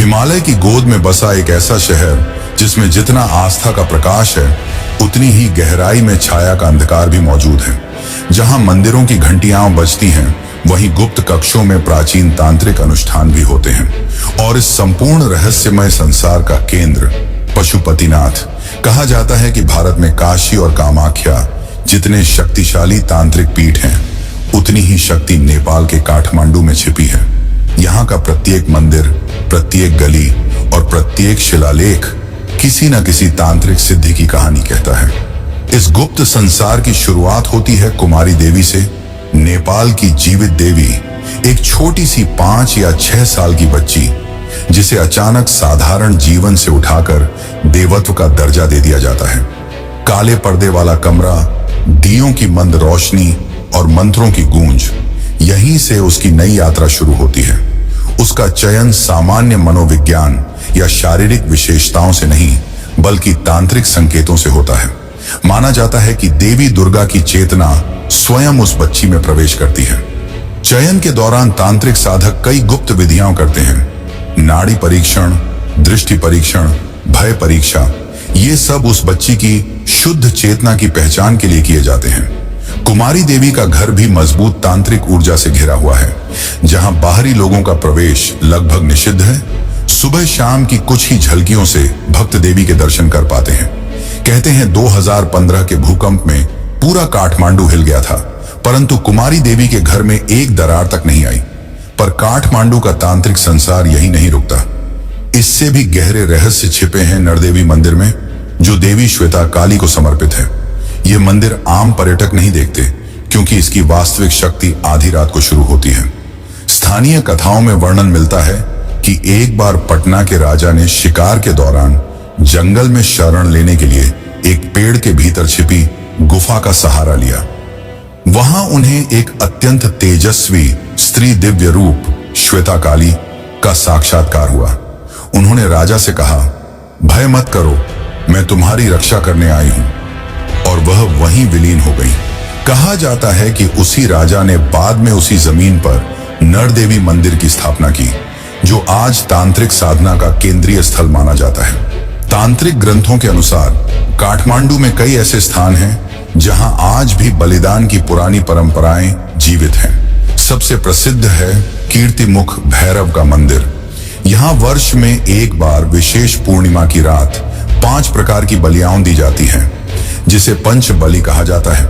हिमालय की गोद में बसा एक ऐसा शहर जिसमें जितना आस्था का प्रकाश है उतनी ही गहराई में छाया का अंधकार भी मौजूद है। जहां मंदिरों की घंटियां बजती हैं, वहीं गुप्त कक्षों में प्राचीन तांत्रिक अनुष्ठान भी होते हैं। और इस संपूर्ण रहस्यमय संसार का केंद्र पशुपतिनाथ। कहा जाता है कि भारत में काशी और कामाख्या जितने शक्तिशाली तांत्रिक पीठ हैं, उतनी ही शक्ति नेपाल के काठमांडू में छिपी है। यहाँ का प्रत्येक मंदिर, प्रत्येक गली और प्रत्येक शिलालेख किसी न किसी तांत्रिक सिद्धि की कहानी कहता है। इस गुप्त संसार की शुरुआत होती है कुमारी देवी से। नेपाल की जीवित देवी एक छोटी सी 5 या 6 साल की बच्ची, जिसे अचानक साधारण जीवन से उठाकर देवत्व का दर्जा दे दिया जाता है। काले पर्दे वाला कमरा, दियों की मंद रोशनी और मंत्रों की गूंज, यहीं से उसकी नई यात्रा शुरू होती है। उसका चयन सामान्य मनोविज्ञान या शारीरिक विशेषताओं से नहीं, बल्कि तांत्रिक संकेतों से होता है। माना जाता है कि देवी दुर्गा की चेतना स्वयं उस बच्ची में प्रवेश करती है। चयन के दौरान तांत्रिक साधक कई गुप्त विधियां करते हैं। नाड़ी परीक्षण, दृष्टि परीक्षण, भय परीक्षा, ये सब उस बच्ची की शुद्ध चेतना की पहचान के लिए किए जाते हैं। कुमारी देवी का घर भी मजबूत तांत्रिक ऊर्जा से घिरा हुआ है, जहां बाहरी लोगों का प्रवेश लगभग निषिद्ध है। सुबह शाम की कुछ ही झलकियों से भक्त देवी के दर्शन कर पाते हैं। कहते हैं 2015 के भूकंप में पूरा काठमांडू हिल गया था, परंतु कुमारी देवी के घर में एक दरार तक नहीं आई। पर काठमांडू का तांत्रिक संसार यही नहीं रुकता। इससे भी गहरे रहस्य छिपे हैं नरदेवी मंदिर में, जो देवी श्वेता काली को समर्पित है। ये मंदिर आम पर्यटक नहीं देखते, क्योंकि इसकी वास्तविक शक्ति आधी रात को शुरू होती है। स्थानीय कथाओं में वर्णन मिलता है कि एक बार पटना के राजा ने शिकार के दौरान जंगल में शरण लेने के लिए एक पेड़ के भीतर छिपी गुफा का सहारा लिया। वहां उन्हें एक अत्यंत तेजस्वी स्त्री दिव्य रूप श्वेता काली का साक्षात्कार हुआ। उन्होंने राजा से कहा, भय मत करो, मैं तुम्हारी रक्षा करने आई हूं। और वह वहीं विलीन हो गई। कहा जाता है कि उसी राजा ने बाद में उसी जमीन पर नरदेवी मंदिर की स्थापना की, जो आज तांत्रिक साधना का केंद्रीय स्थल माना जाता है। तांत्रिक ग्रंथों के अनुसार काठमांडू में कई ऐसे स्थान हैं जहां आज भी बलिदान की पुरानी परंपराएं जीवित हैं। सबसे प्रसिद्ध है कीर्तिमुख भैरव का मंदिर। यहां वर्ष में एक बार विशेष पूर्णिमा की रात 5 प्रकार की बलियां दी जाती हैं, जिसे पंच बलि कहा जाता है।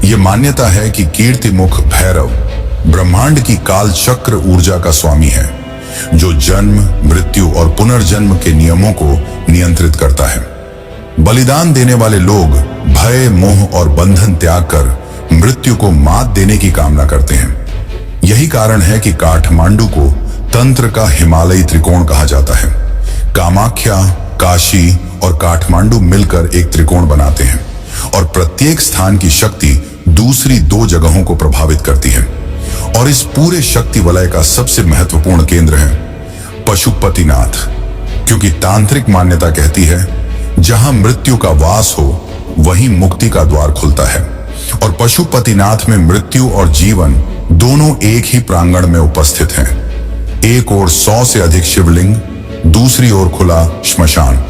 यह मान्यता है कि कीर्तिमुख भैरव ब्रह्मांड की काल चक्र ऊर्जा का स्वामी है, जो जन्म, मृत्यु और पुनर्जन्म के नियमों को नियंत्रित करता है। बलिदान देने वाले लोग भय, मोह और बंधन त्याग कर मृत्यु को मात देने की कामना करते हैं। यही कारण है कि काठमांडू को तंत्र का हिमालयी त्रिकोण कहा जाता है। कामाख्या, काशी और काठमांडू मिलकर एक त्रिकोण बनाते हैं, और प्रत्येक स्थान की शक्ति दूसरी 2 जगहों को प्रभावित करती है। और इस पूरे शक्ति वलय का सबसे महत्वपूर्ण केंद्र है पशुपतिनाथ, क्योंकि तांत्रिक मान्यता कहती है जहां मृत्यु का वास हो, वहीं मुक्ति का द्वार खुलता है। और पशुपतिनाथ में मृत्यु और जीवन दोनों एक ही प्रांगण में उपस्थित हैं। एक ओर 100 से अधिक शिवलिंग, दूसरी ओर खुला श्मशान।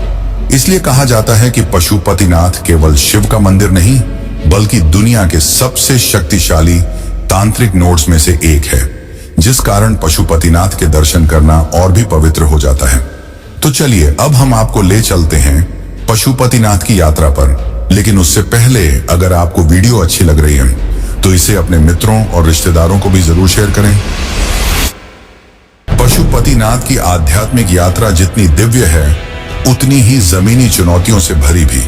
इसलिए कहा जाता है कि पशुपतिनाथ केवल शिव का मंदिर नहीं, बल्कि दुनिया के सबसे शक्तिशाली तांत्रिक नोड्स में से एक है, जिस कारण पशुपतिनाथ के दर्शन करना और भी पवित्र हो जाता है। तो चलिए अब हम आपको ले चलते हैं पशुपतिनाथ की यात्रा पर। लेकिन उससे पहले, अगर आपको वीडियो अच्छी लग रही है तो इसे अपने मित्रों और रिश्तेदारों को भी जरूर शेयर करें। पशुपतिनाथ की आध्यात्मिक यात्रा जितनी दिव्य है, उतनी ही जमीनी चुनौतियों से भरी भी।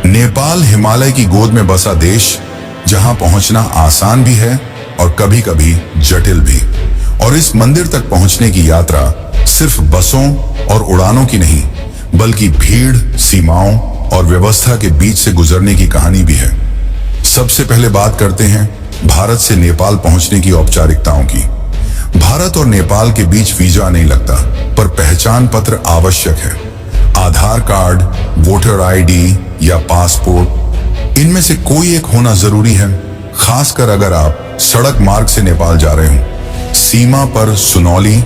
नेपाल हिमालय की गोद में बसा देश, जहां पहुंचना आसान भी है और कभी कभी जटिल भी। और इस मंदिर तक पहुंचने की यात्रा सिर्फ बसों और उड़ानों की नहीं, बल्कि भीड़, सीमाओं और व्यवस्था के बीच से गुजरने की कहानी भी है। सबसे पहले बात करते हैं भारत से नेपाल पहुंचने की औपचारिकताओं की। भारत और नेपाल के बीच वीजा नहीं लगता, पर पहचान पत्र आवश्यक है। आधार कार्ड, वोटर आईडी या पासपोर्ट, इनमें से कोई एक होना जरूरी है, खासकर अगर आप सड़क मार्ग से नेपाल जा रहे हो। सीमा पर सुनौली,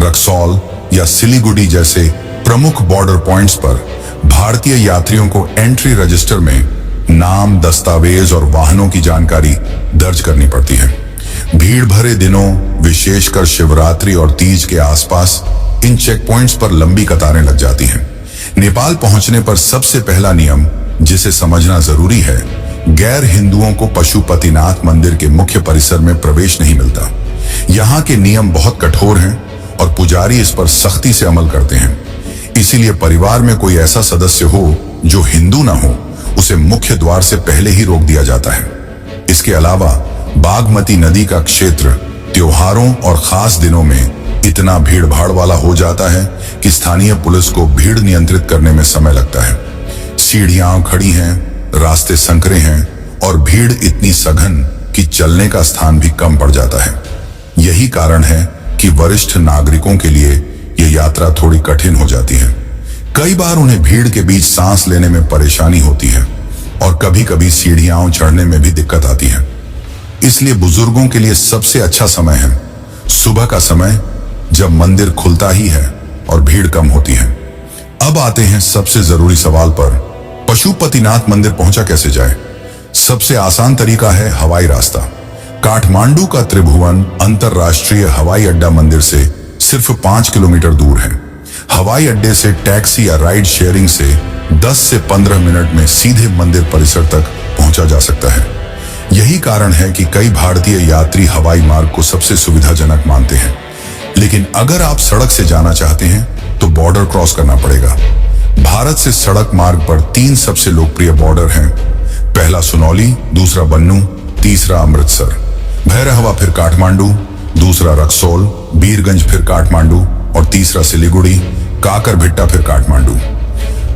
रक्सौल या सिलीगुड़ी जैसे प्रमुख बॉर्डर पॉइंट्स पर भारतीय यात्रियों को एंट्री रजिस्टर में नाम, दस्तावेज और वाहनों की जानकारी दर्ज करनी पड़ती है। भीड़ भरे दिनों, विशेषकर शिवरात्रि और तीज के आसपास इन चेक पॉइंट्स पर लंबी कतारें लग जाती हैं। नेपाल पहुंचने पर सबसे पहला नियम जिसे समझना जरूरी है, गैर हिंदुओं को पशुपतिनाथ मंदिर के मुख्य परिसर में प्रवेश नहीं मिलता। यहाँ के नियम बहुत कठोर हैं और पुजारी इस पर सख्ती से अमल करते हैं। इसीलिए परिवार में कोई ऐसा सदस्य हो जो हिंदू ना हो, उसे मुख्य द्वार से पहले ही रोक दिया जाता है। इसके अलावा बागमती नदी का क्षेत्र त्योहारों और खास दिनों में इतना भीड़ भाड़ वाला हो जाता है कि स्थानीय पुलिस को भीड़ नियंत्रित करने में समय लगता है। सीढ़ियां खड़ी हैं, रास्ते संकरे हैं और भीड़ इतनी सघन कि चलने का स्थान भी कम पड़ जाता है। यही कारण है कि वरिष्ठ नागरिकों के लिए यह यात्रा थोड़ी कठिन हो जाती है। कई बार उन्हें भीड़ के बीच सांस लेने में परेशानी होती है और कभी कभी सीढ़ियां चढ़ने में भी दिक्कत आती है। इसलिए बुजुर्गों के लिए सबसे अच्छा समय है सुबह का समय, जब मंदिर खुलता ही है और भीड़ कम होती है। अब आते हैं सबसे जरूरी सवाल पर, पशुपतिनाथ मंदिर पहुंचा कैसे जाए? सबसे आसान तरीका है हवाई रास्ता। काठमांडू का त्रिभुवन अंतरराष्ट्रीय हवाई अड्डा मंदिर से सिर्फ 5 किलोमीटर दूर है। हवाई अड्डे से टैक्सी या राइड शेयरिंग से 10 से 15 मिनट में सीधे मंदिर परिसर तक पहुंचा जा सकता है। यही कारण है कि कई भारतीय यात्री हवाई मार्ग को सबसे सुविधाजनक मानते हैं। लेकिन अगर आप सड़क से जाना चाहते हैं तो बॉर्डर क्रॉस करना पड़ेगा। भारत से सड़क मार्ग पर 3 सबसे लोकप्रिय बॉर्डर हैं। पहला सुनौली, दूसरा बन्नू, तीसरा अमृतसर। भैरहवा फिर काठमांडू, दूसरा रक्सौल, बीरगंज फिर काठमांडू और तीसरा सिलीगुड़ी, काकरभिट्टा फिर काठमांडू।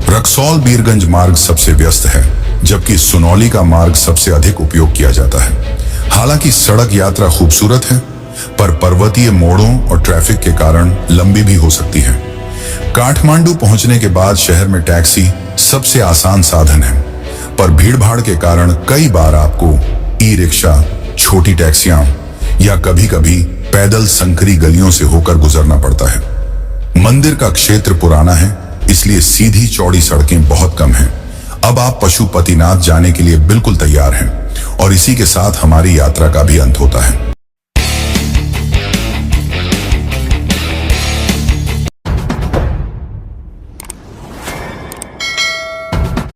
रक्सौल बीरगंज मार्ग सबसे व्यस्त है, जबकि सुनौली का मार्ग सबसे अधिक उपयोग किया जाता है। हालांकि सड़क यात्रा खूबसूरत है, पर पर्वतीय मोड़ों और ट्रैफिक के कारण लंबी भी हो सकती है। काठमांडू पहुंचने के बाद शहर में टैक्सी सबसे आसान साधन है, पर भीड़भाड़ के कारण कई बार आपको ई रिक्शा, छोटी टैक्सियां या कभी कभी पैदल संकरी गलियों से होकर गुजरना पड़ता है। मंदिर का क्षेत्र पुराना है, इसलिए सीधी चौड़ी सड़कें बहुत कम हैं। अब आप पशुपतिनाथ जाने के लिए बिल्कुल तैयार हैं और इसी के साथ हमारी यात्रा का भी अंत होता है।